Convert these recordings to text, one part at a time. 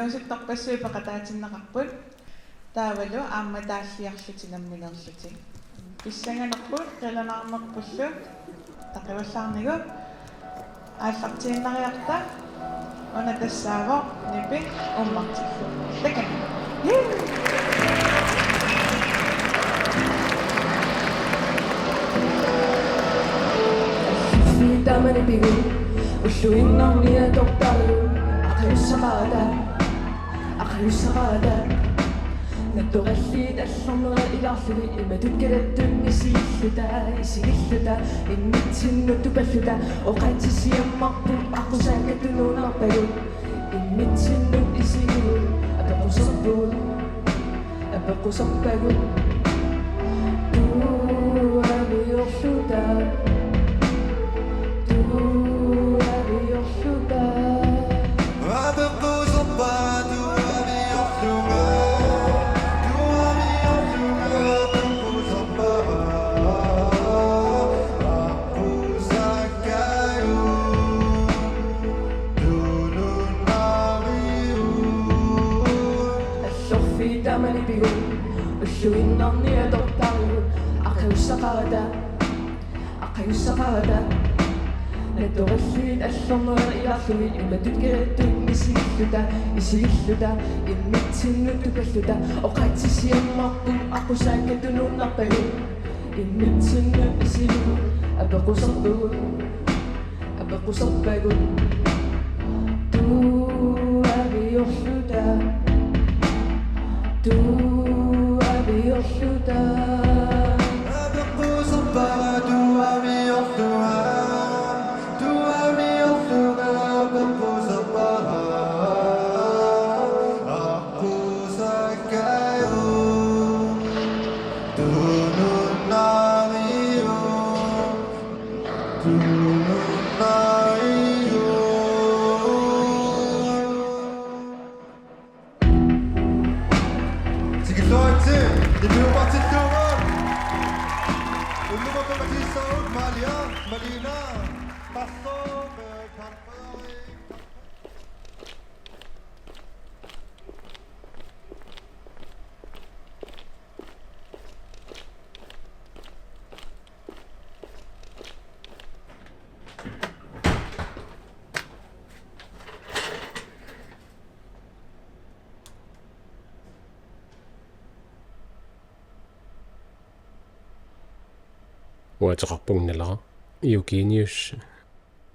нуусуттарпассуи пакатаатиннақарпут таавалу аама тааллиарлутинамминерлути писсанганерпут қиланаарнерпуллу тақиваллаарнигу ааллартииннариарта она тассааво нипи уммартиллу такан Damani bigu ushuinnauniya doktaru aqayussaqaada nattoqalliit allornera ilaarluni imatukkalattuun isigilluta immitsinnuttupalluta oqaatisiammarput aqusaakatunuunarpagut immitsinnut isigulu apequsarpagut tuamiorluta Ushuinnauniya doktaru aqayussaqaada nattoqalliit allornera ilaarluni imatutkalattuun isigilluta immitsinnuttupalluta oqaatisiammarput aqusaakatunuunarpagut immitsinnut isigulu apequsarpagut tuaviorluta уатеқарпугналера Eugenius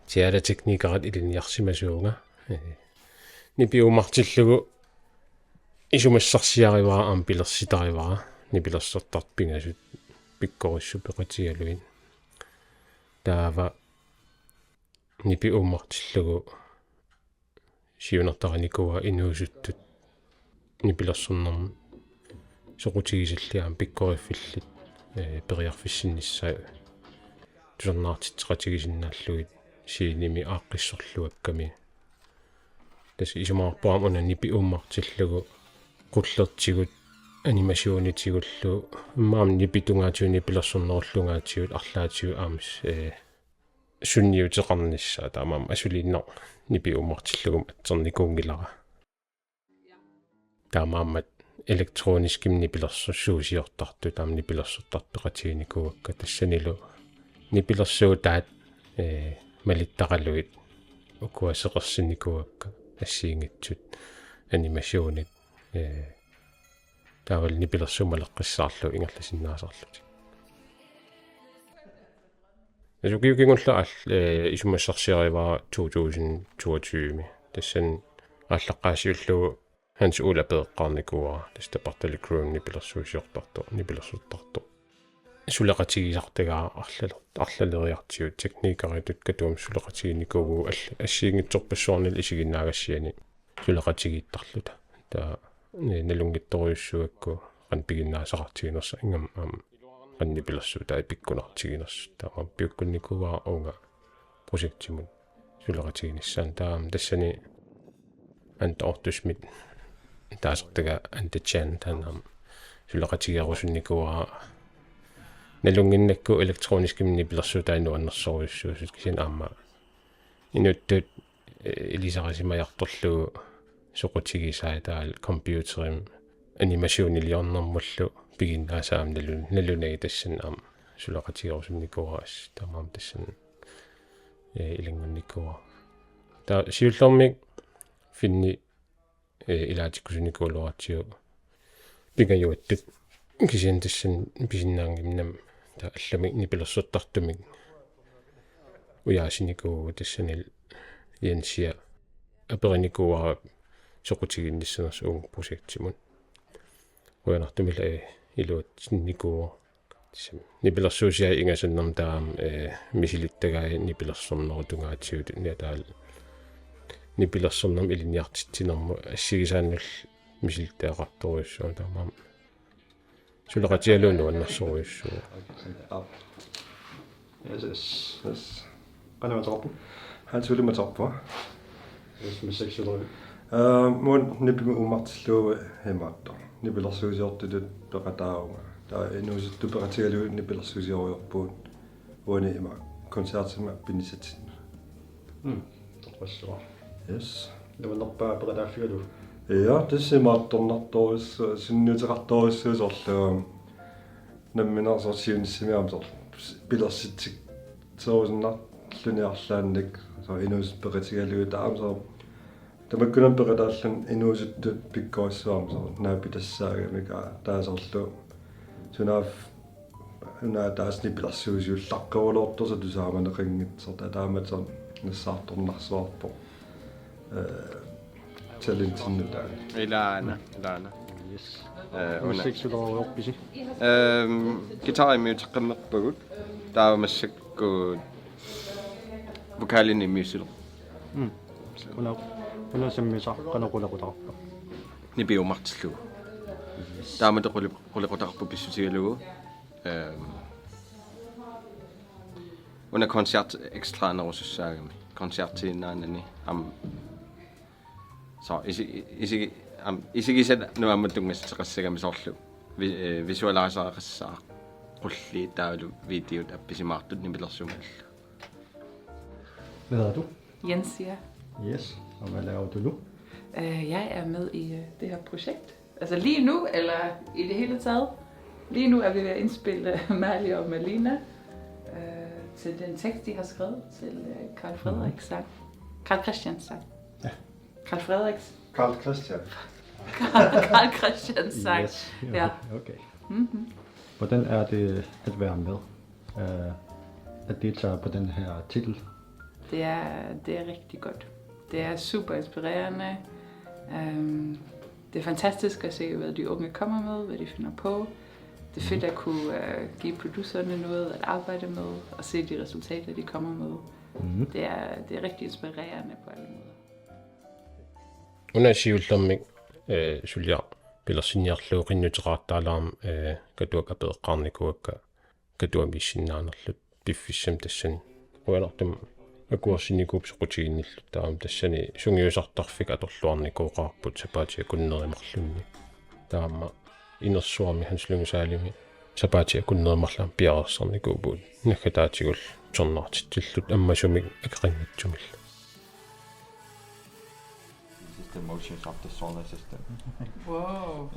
театертехникерат илиниарсимасуунга нипиумартиллугу исумассарсиаривара аам пилерситаривара нипилерсэртарт пингасут пиккориссу пеқатигалуин таава нипиумартиллугу сиунертараникуа инуусуттут нипилерсэрнэрм соқутигисаллиаам пиккориффиллит периарфиссиннссаа тусарнаартитсеқатигисиннааллугит сииними ааққиссорлуакками тас исумаарпаам уна нипиуммартиллугу qullertигут анимасионитигуллу маам нипитунгаатиуни пилерсэрнеруллунгаатигут арлаатигу аамс сунниутеқарниссаа таамаам асулииннер нипиуммартиллугум атсерникуунгилара таамааммат электронискимни пилерсуссуусиортарту таамни пилерсуттарпеқатигиникуакка тассанилу нипилерсуутаат малиттақалуит укуасеқерсиникуакка ассиингитсут анимасионит таавал нипилерсумалеққиссаарлу ингерласиннаасарлути ажукиукингулла ал исумассарсиаривара 2022 тассан ааллаққаасиуллугу Hans Ulla Bødqarnikua tästä parteli Kroon nipillersuusiortartu nipillersuuttartu suleqatigisartagaa арлалериартиу техникаritut katuum suleqatiginikuugu ассиингитсорпассуарнил исигиннаагассиани suleqatigiittarluta таа налунгитториуссуакку qan пигиннаасақартигинерса ингам qannipillersuutaa пиккунартигинерс таа пиуккунникугаа уунга прожектимут suleqatiginissaан таам тассани антортусмит таасертага античан таанам сулеқатигиарусунникуара налунгиннакку электронискимни пилерсуутаану аннерсоруйуссуусут кисин аама инуттут илисарисимаярторлугу soqutigisai taal computerim animationiliornermullu piginnasaam nalunagi tassan am sulaqatigerusumnikuaras tamaam tassan ilangunnikuwa ta siullormik finni ilaatikkusunikuuluartiu pingajuattut kisian tassan pisinnaangimnam ta allamik nipilersortartumik uyaasinikuu tassanil Jensia aperinikuara soqutiginnissunersu uung projektimun uyanartumila iluat nikuo nipilersuusia ingasannam taam misilittagai nipilersornerutungaatigut niataal nipilersornam ilinniartitsinermu assigisaannul misilittaaqartoruissuun taamaam sulaqatialuunu annarsoruissuu yes qanamataqarpu haatsulimatarpua yes misseksuler mun nipimu ummartilluuva himaattor nipilersuusiortutut peqataarunga taa inuusuttu peqatigalu nipilersuusioriorpuut uani ima konsertima pinisatsinna Torpassua. yes Luannerpaa peqataaffigalu. ja tissimaattornartoris sinniuteqartorissuusorlu namminarsorsiunissimiamsor pilersitsik serusinnarluniarlaannik so inuus peqatigalu taamsor tamakkunam peqataallan inuusuttu pikkoissuarmsor naapitassaagamika taasorlu sunaaf una taasni pilersuusiullaqqaruloortorsa tusaamaneqinngitserta taamatser nassaartornarsuarpo challenge-innuta Ilana. Yes. Una. Misseksulerorpisi. Gitarimmiuteqqammerpagut taavamassakkut vokaalinimmiusiler Una semmisar qanoqulaqutarpa. nipiumartillugu taamate quliqutaqarpu pissutigalugu una koncert ekstraanerusussaagami konsertiinnaanani am so isigisat nuammattungasseqassagami sorlu visualisaaqassaa qulli taalu videot appisimaartut nipilersumallu Hvad hedder du? Jensia. Yes. Og hvad laver du nu? Jeg er med i det her projekt. Altså lige nu, eller i det hele taget. Lige nu er vi ved at indspille Mali og Malina til den tekst, de har skrevet til Carl Frederiks sang. Carl Christians sang. Ja. Carl Frederiks. Carl Christian Carl Christians sang. Yes. Ja. Okay. Mm-hmm. Hvordan er det at være med? At deltage på den her titel? Det er rigtig godt. Det er super inspirerende. Det er fantastisk at se, hvad de unge kommer med, hvad de finder på. Det er fedt at kunne give producerne noget at arbejde med, og se de resultater, de kommer med. Mm-hmm. Det er rigtig inspirerende på alle måder. Una siullermik sulja pilersinniarluuqinnuteqartaalaam katuakapeeqqaarnikuakka katuamissinnaanерlut piffissam tassan uyanartum akuarsinikuup soqutiginnillu taam tassani sungiusartarfik atorluarnikuuqaarput sapaatia kunnerimarlunni taamma inersuarmi hanslungisaalimi sapaatia kunnerimarlaam piarersarnikuupuut nakkataatigul sornaartittillut ammasumik aqaqinnatsumilla The motions of the solar system. Wow.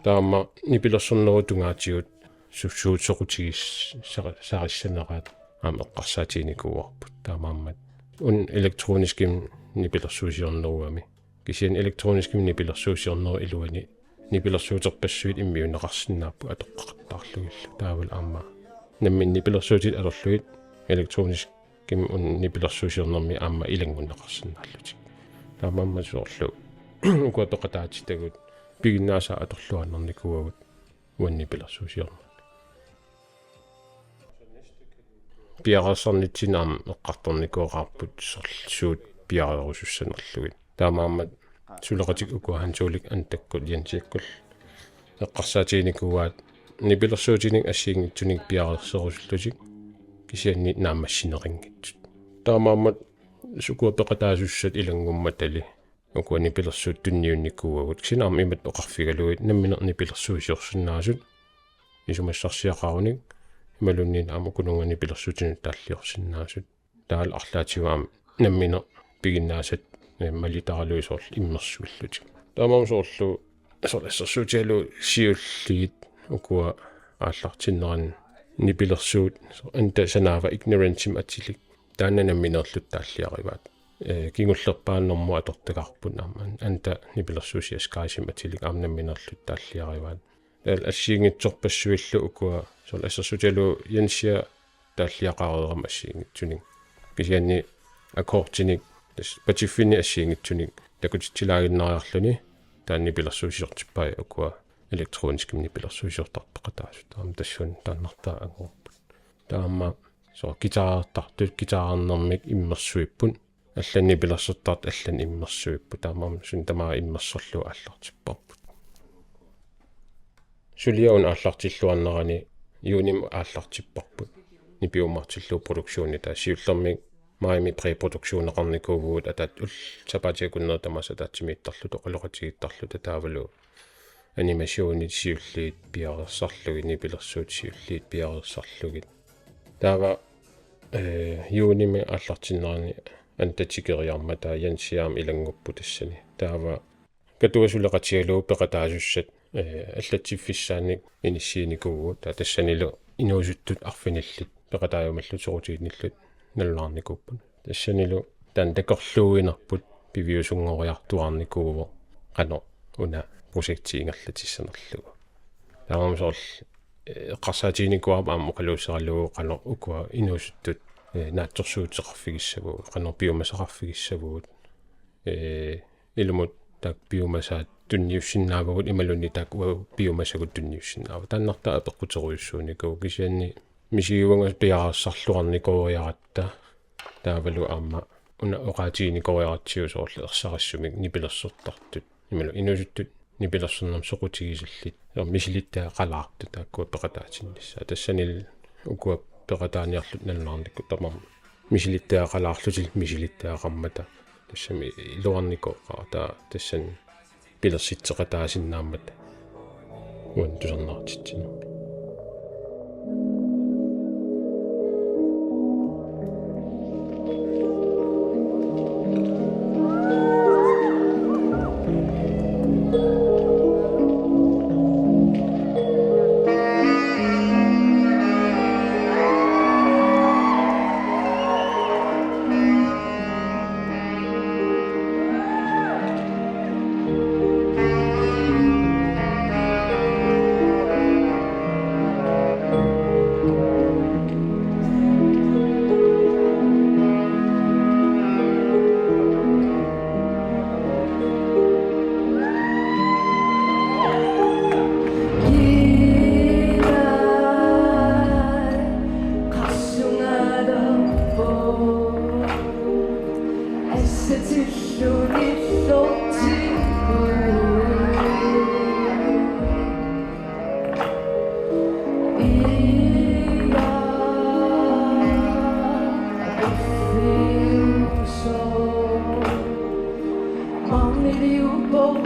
taamma nipilersornerutungaatigut sussuut soqutigis saarissaneraat aam eqqarsaatiinikuuarput taamaammat un elektroniskim nipilersuusiorneruami kisian elektroniskim nipilersuusiorneru iluani nipilersuuterpassuit immiuneqarsinnaappu atoqqaqartaarlugillu taavul aamma nammin nipilersuutit alorluit elektroniskim un nipilersuusiornermi aamma ilangunneqarsinnaallutik taamaamma soorlu ukuapeqataatitagut piginnaasa atorluannernikuagut uannipilersuusiorner piarersarnitsinaam eqqartornikuoqarput sorsuut piarerusussanerlugit taamaammat suleqatik ukuahansuulik antakkut jansiakkul eqqarsaatiinikuaat nipilersuutinik assiingitsunik piareerserusullutik kisianni naammassineriнгитсут таамааммат сукуапеқатаасуссат илангумматали укуани пилерсуут тунниунникууагут синаам имат оқарфигалуит намминерни пилерсуусиорсиннаасут исумассарсиақаруник ималунниин аама кунунгани пилерсутину тааллиорсиннаасут таал арлаатигуам наммина пигиннаасат малитаралуисорл иммерсуиллутик таамаам соорлу соорлассерсуутиалу сиуллигит укуа ааллартиннеран нипилерсуут анта санаава игнорансим атилик тааннанамминерлут тааллиариваат кингуллерпааннэрму атортакарпут ааман анта нипилерсуусиас каасим атилик аамнамминерлут тааллиариваат ассиингитсорпассуиллу укуа соорлассерсуутиалу янсиа тааллиақареерам ассиингитсуник кисианни аккортиник патиффини ассиингитсуник такутитсилагиннариарлуни таанни пилерсуусиортиппай укуа электронискимни пилерсуусиортарпеқатаасут таам тассуун тааннартаа ангорпут таама соо гитаартартут гитаарнэрмик иммерсуиппун алланни пилерсертарт аллан иммерсуиппу таамаам сун тамаа иммерсорлу ааллартиппарпут сулиаун ааллартиллуарнерани юуним ааллартиппарпут нипиумартиллуу продукциони таа сиуллермик маими препродукционеқарникуувуут атат ул сапатиакуннер тамаса таатсимииттарлу тоқалоқатигиттарлу татаавалу анимасиони сиуллиит пиарерсарлуги нипилерсуут сиуллиит пиарерсарлугит таава юуними ааллартиннерани антатикериарма таа янсиаам илангуппу тассани таава катуасулеқатигалуу пеқатаасуссат аллатсиффиссааник иниссииникугуут таа тассанилу инуусуттут арфиниллит пеқатааюмаллу сорутигиниллут наллаарникуппут тассанилу таан такорлууинерпут пивиусунгориартуарникууво қано уна прожектиингерлатиссанерлугу таамам сорл эққарсаатигникуап аама оқалуусералугу қано укуа инуусуттут наатсорсуутеқарфигиссагуу қано биомасақарфигиссагуут илумут так биомасаат тунниуссиннаавагут ималунни так биомасагут тунниуссиннаава тааннартаа апеққутеруйуссууникуу кисианни мисигуангас пиараассарлуарникориаратта таавалу аама уна оqaatiginikoriaratсиу соорлу ерсарассумик нипилерсертартут ималу инусуттут нипилерсернам соqutigisаллит мисилиттаа қалаарту тааккуа пеқатаатиннисса тассанил укуа пеқатааниарлут налнаарникку тамам мисилиттаа қалаарлутил мисилиттаа қаммата тассами илуарникоқаа таа тассан пилерситсеқатаасиннааммат уан тусернаартитсинерми Mamma, det är ju på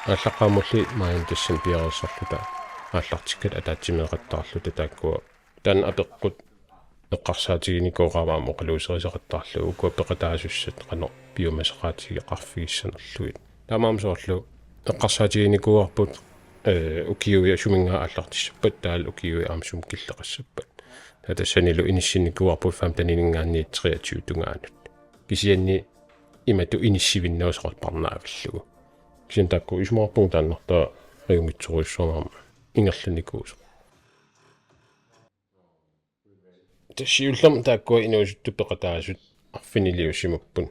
аллаққаамулли маин тассам пиарissarluta ааллартиккат атаатсимеэқаттаарлута тааккуа таан апеққут эққарсаатигиникооqaavaamo қалуусерисеқаттаарлу укуа пеқатаасуссат қано биомасеқаатиги қарфигиссанерлуит таамаам соорлу эққарсаатигиникуарпут укиуи сумингаа ааллартиссаппат таал укиуи аамсум киллеқассаппат татассанилу иниссинникуарпут фамтанинингаанни 23 тунгаанут кисианни имату иниссивиннаусоқар парнаавиллугу кисин такку исмаарпун тааннартаа ригумитсоруиссуамаама ингерланикуусо ташиуллам тааккуа инуусутту пеқатаасут арфинилиусимуппун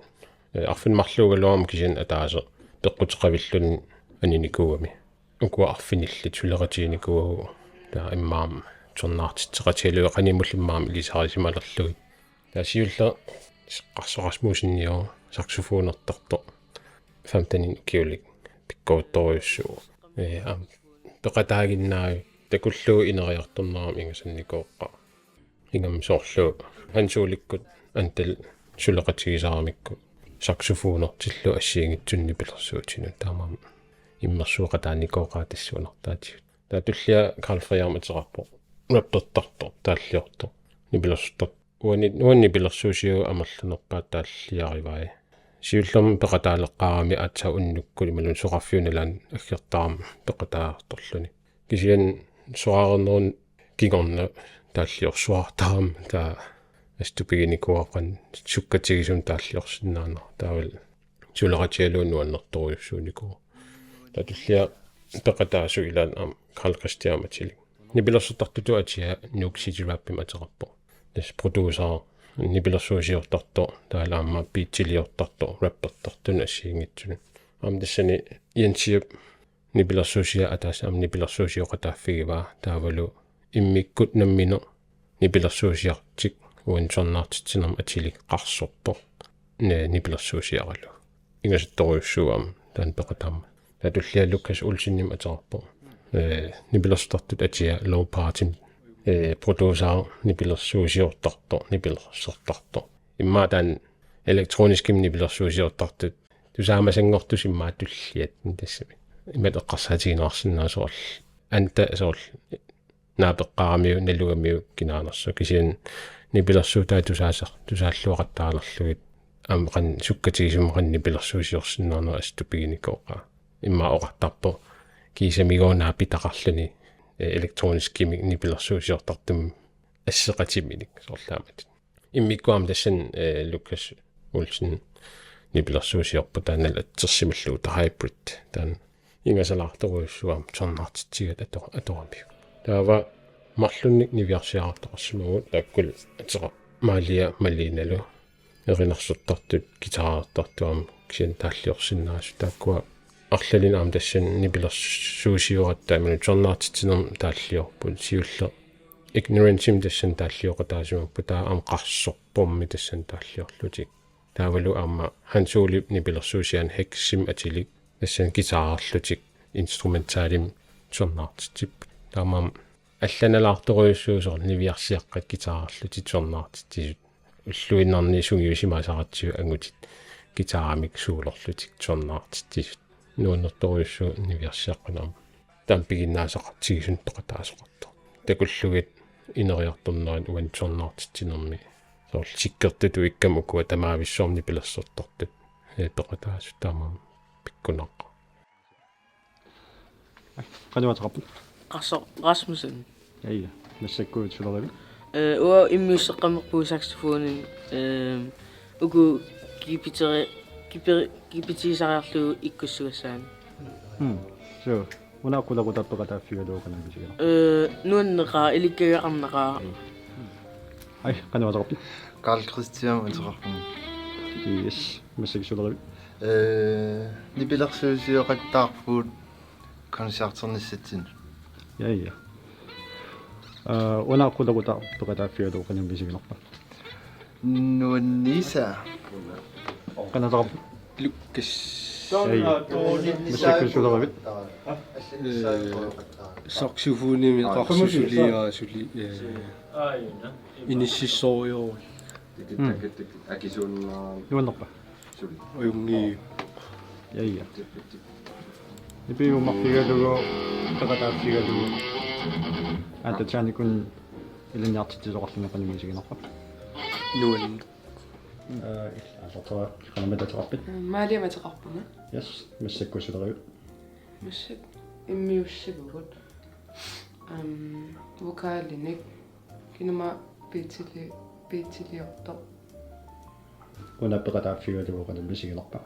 арфинмарлуугалуарма кисин атаасо пеққутеқавиллун аниникууами укуа арфинилли тулератииникууагу таа иммаам торнаартитсеқатиалуеқанимуллиммаам илисаарисималерлуги таасиулла қарсорасмусиннио саксофонертарто 15 киулик пиккоотторюссуу ам пеқатаагиннааю такуллуу инериарторнерам ингасанникооққа ингам соорлуу хансууликкут антал сулеқатигисаарамикку саксофонертиллу ассиингитсунни пилерсуутину таамаам иммерсуоқатааникооқаа тассуунартаатигут таатуллиа Карл Фриарматерарпо раптортарпо тааллиорто нипилерсуттар уанни пилерсуусиу амерланерпаат тааллиаривай сиуллерм пеқатаалеққарами атса уннуккули малун соқарфиуналаан аггертарам пеқатаарторлуни кисиан суаарнерун кигорна тааллиорсуартарам таа аступигиникуаққан суккатигисум тааллиорсиннаана таавал сулератиалуун нуаннерторюссуунику татуллиа пеқатаасу илаан ам Карл Кристиан Матилик нипилерсутартуту атиа нукситираппим атераппо тас продусер нипилерсуусиортарто таалаама питтилиортарто раппертартун ассиингитсуну ам тассани янсиап нипилерсуусиа атаас ам нипилерсуусиоқатааффигива таавалу иммиккут наммино нипилерсуусиартик уинсорнаартитсинерм атилик қарсорпо не нипилерсуусиаралу ингасатторюссуам таан пеқатаама татуллиа Лукас Улсинним атерарпо нипилерстартут атиа лоу партим продусер нипилерсуусиортарто нипилерсертарто иммаатан электрониским нипилерсуусиортартут тусаамасангортус иммааттуллиат тассами имат эққарсаатигинаарсинаасуарл анта асуарл наапеққарамиу налугамиу кинаанерсу кисиан нипилерсуутаа тусааллуақаттаалерлугит амқан суккатигисумқан нипилерсуусиорсиннаана аступигиникооқаа имма оқартарпо кисамигоонаа питақарлуни электронискими нипилерсуусиортартум ассеқатиминик соорлаамат иммиккуам тассан Лукас Улсин нипилерсуусиорпу таанал атсерсималлуу та хайбрид таан ингасалаарторуйуссуам торнаартитсигат аторами таава марлунник нивиарсиаартоқарсимагут тааккул атеқа маалия малиналу эринерсуттартут гитараартартуам кисин тааллиорсиннаасу тааккуа арлалин аам тассан нипилерсуусиораттаамину торнаартитсинерм тааллиорпут сиуллер ignoranceim тассан тааллиоқатаасумаппу таа аам қарсорпомми тассан тааллиорлутик таавалу аама хансуулип нипилерсуусиан хексим атилик тассан гитараарлутик инструментаалим торнаартитсип таамаам алланалаарторуйуссуусоор нивиарсиаққат гитараарлути торнаартитсисут уллуиннарни сунгиусимаасаратсиу ангутит гитаарамик суулерлутик торнаартитсисут нууннерторуйуссуу нивиарсиаққунаам таампигиннаасақартигисун тоқатаасоқарто такуллугит инериарторнерат уан торнаартитсинерми соор сиккертуту иккамукуа тамаависсуорни пилерсортортут тоқатаасу таамаам пиккунаққа qaniuateqarpu Qarso Rasmussen. ja нассаккуут сулерви Уа иммиуссеққамерпуу саксофонин уку кипитисариарлуу иккуссугассаан. so унааққулақутарпеқатааффигалуукана бисигала Нуаннеқаа иликкагақарнеқаа. ай qaniuateqarpu Karl Christian Unterrachen. yes нассак сулерви Нипилерсуусиоқаттаарпуут концертерниссатсин. ja унааққулақутарпеқатааффигалуукана бисигалерпа Нуанниса. qaniuateqarpu Лукас нассак сулерви саксофоними қарсусулиа сули иниссиссорио акисууннаа нуаннерпа уйунги ja ипиуммарфигалугу пекатааффигалугу ататсааникун илинниартитсисоқарлунеқанимисигинерпа Nuan. аллартера канамататеқарпит маалиаматеқарпунга yes массаккусулериут массак иммиуссагугут вокаалиник кинума питилиорто уна пекатааффигалугу канамисигинерпа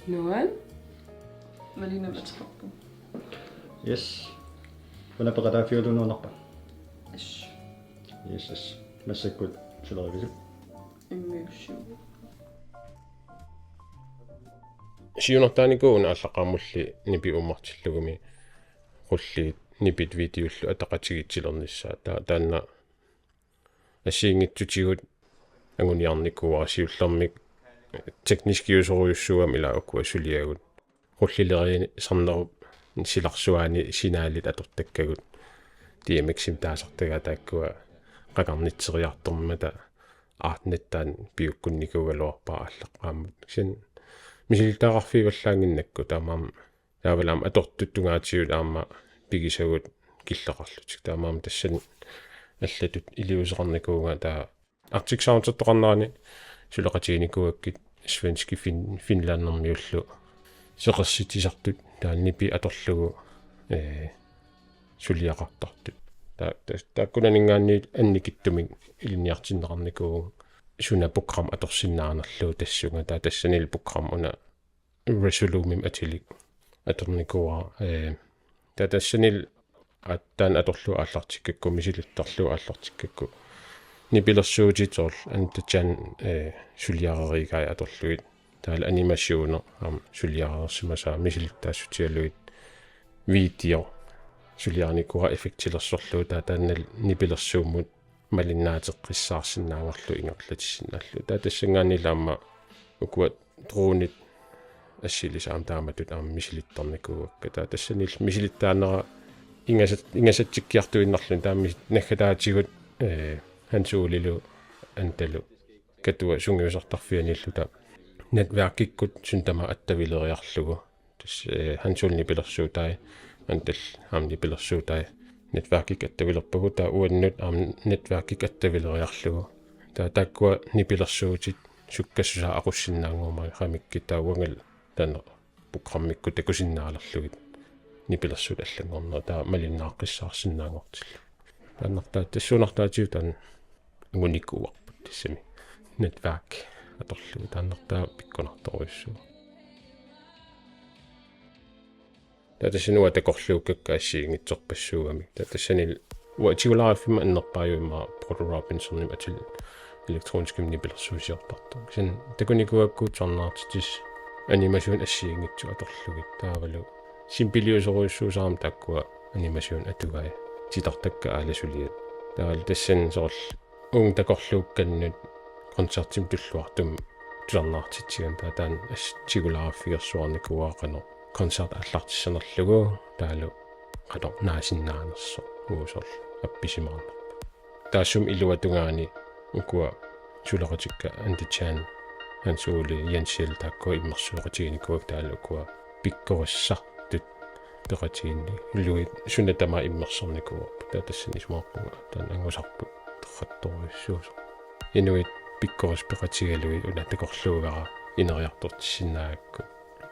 Nuan Malina mataqarpu yes уна пекатааффигалунуунерпа аш yes массаккут сулеривису иммиуссагу сиунартааникуuna аллақармулли нипи уммартиллугуми qulliit nipit videollu ataqatigitsilernissaa taanna ассиингитсутигут агуниарникуа сиуллэрмик tekniskiusoriussuam ila ukku suliagut qullileriini sarnerup силарсуаани синааlit аторtakkagut DMX-им таасартага тааккуа qaqarnitсериартормата аартнаттаан пиуккунникугалуарпаа аллаққаамут син мисилтаарфиваллаангиннакку таамаам таавалаам атортуттунгаатигут аама пигисагут киллеқарлутик таамаам тассани аллатут илиусеқарникуунга таа Arctic Sound-тоқарнерани сулеқатигиникуаккит свенски финланднэрмиуллу сеқерситисартут тааннипи аторлугу сулиақартартут тааккунанингаанни анникиттумик илиниартиннеқарникуу суна програм аторсиннаарнерлуу тассунга таа тассанил програм уна resolume атилик аторникуа таа тассанил аттаан аторлуу ааллартиккакку мисилуттарлуу ааллартиккакку нипилерсуутитсорл антачан сулиареригаи аторлуит таала анимасиуне ам сулиарерсимасаа мисилуттаассутиалуит видео сулиарникуа эффектилерсорлуу тааннал нипилерсууммут малиннаатеққиссаарсинаангерлу ингерлатиссинааллу таа тассангаанилаама укуат дроонит ассилисаам тааматут аама мисилитторникууакка таа тассанил мисилиттаанера ингасатсиккиартуиннарлун таами наггатаатигут хансуулилу анталу катуа сунгиусартарфианиллу таа нетверкиккут сунтама аттавилериарлугу тас хансуулни пилерсуутай антал амни пилерсуутай нетверкик аттавилерпагу таа уаннут аам нетверкик аттавилериарлугу таа таккуа нипилерсуутит суккассусаа aquссиннаангуумаа хамикки таауангал тана программикку такусиннаалерлугит нипилерсуут аллангорнера таа малиннааққиссаарсиннаангортилла тааннартаа тассуунартаатиу таан уникууарпут тассами нетверк аторлугу тааннартаа пиккунарторуйссуу таасинуа такорлууккакка ассиингитсорпассуугами таасанил уатигулааффима аннерпааюимма Porter Robinson атил электронским нипилерсуусиортарту син такуникуакку торнаартитис анимасиун ассиингитсу аторлугит таавалу симпилиусоруйссуусаарам таккуа анимасиун атугай титартакка ааласулиат таавал тассан сорл уун такорлуукканнут концертим туллуартум туларнаартитсиган таан ассигулааффигерсуарникуаақано концерт аллартиссанерлугу таалу qado naasinnaanerso uusor appisimaarna taassum iluatунгаани укуа сулеқатикка античаан хансуули янсил тааккуа иммерсуоқатигиникуак таалу укуа пиккориссартут пеқатигинни илуит сунатама иммерсорникуа таатассани сумаарпунга таан ангусарпут терратторуиссуусо инуит пиккорис пеқатигалуи уна такорлуугара инериартортиссинаакку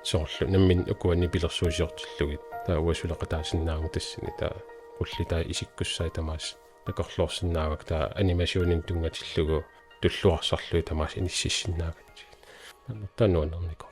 соорлу наммин укуани пилерсуусиортиллугит таа уасулеқатаасиннаагу тассини таа улли таа исиккуссаа тамаас такорлуорсиннаавак таа анимасионин тунгатиллугу туллуарсарлуи тамаас иниссиссиннаагат таннуанернико